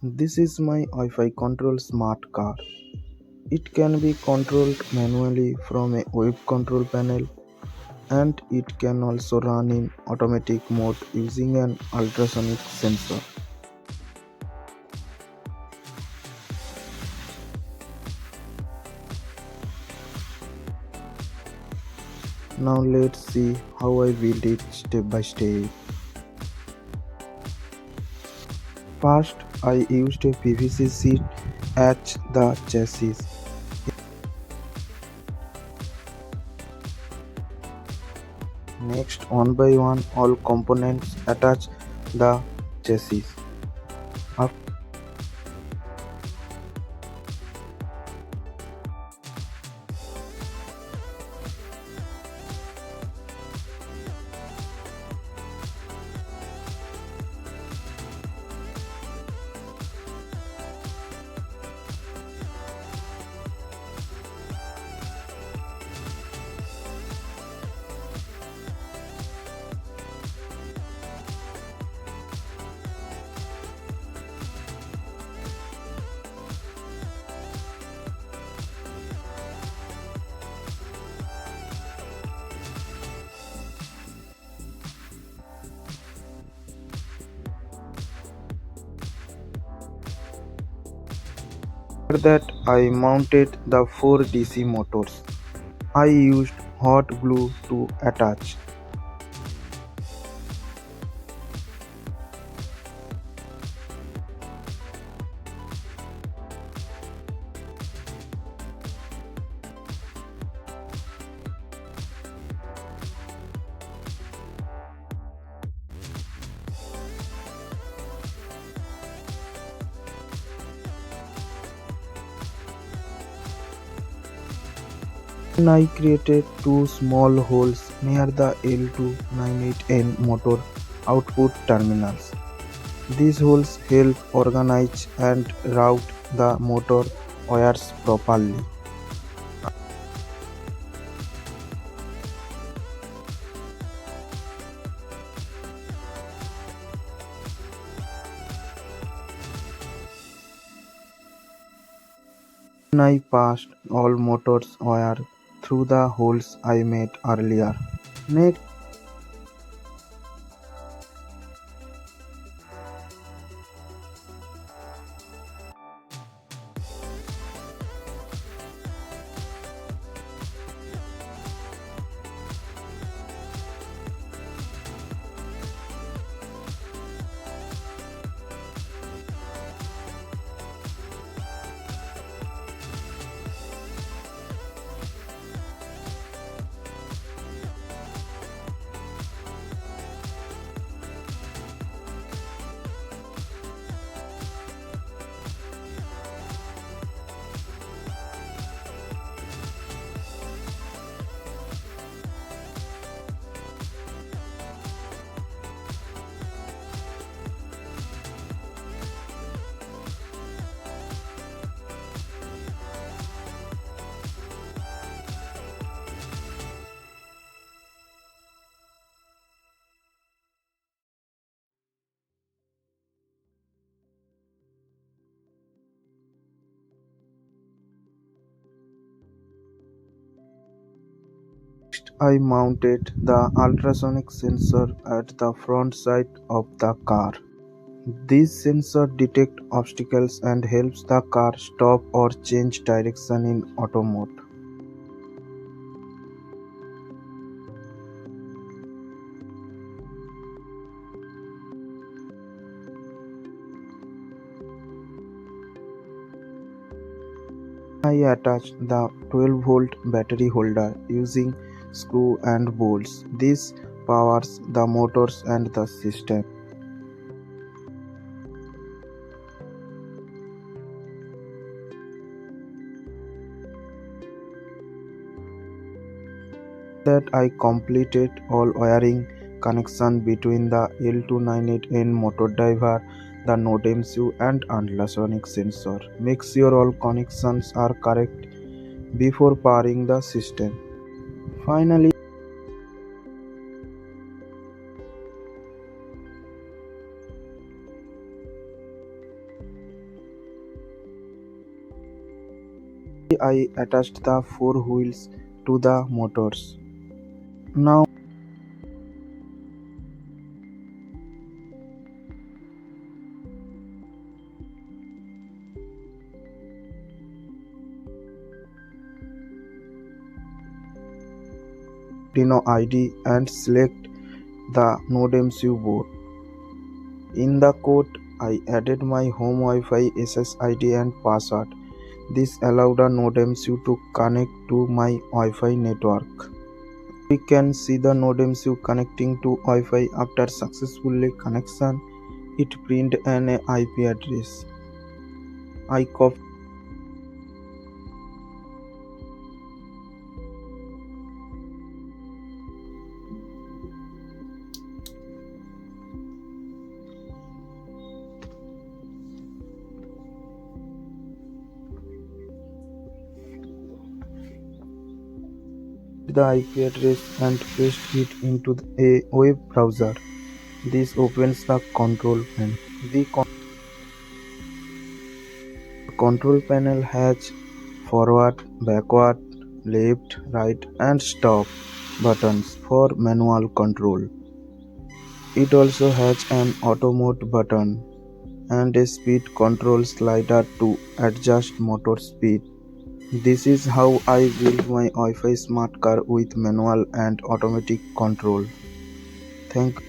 This is my Wi-Fi controlled smart car. It can be controlled manually from a web control panel, and it can also run in automatic mode using an ultrasonic sensor. Now let's see how I build it step by step. First, I used a PVC sheet as the chassis. Next, one by one, all components attach the chassis. After that, I mounted the 4 DC motors. I used hot glue to attach. Then I created two small holes near the L298N motor output terminals. These holes help organize and route the motor wires properly. Then I passed all motors wire through the holes I made earlier. Next, I mounted the ultrasonic sensor at the front side of the car. This sensor detects obstacles and helps the car stop or change direction in auto mode. I attached the 12-volt battery holder using screw and bolts. This powers the motors and the system. That I completed all wiring connection between the L298N motor driver, the NodeMCU and ultrasonic sensor. Make sure all connections are correct before powering the system. Finally, I attached the four wheels to the motors. Now Arduino IDE and select the NodeMCU board. In the code, I added my home Wi-Fi SSID and password. This allowed a NodeMCU to connect to my Wi-Fi network. We can see the NodeMCU connecting to Wi-Fi after successfully connection. It print an IP address. I copied the IP address and paste it into a web browser. This opens the control panel. The control panel has forward, backward, left, right and stop buttons for manual control. It also has an auto mode button and a speed control slider to adjust motor speed. This is how I build my Wi-Fi smart car with manual and automatic control. Thank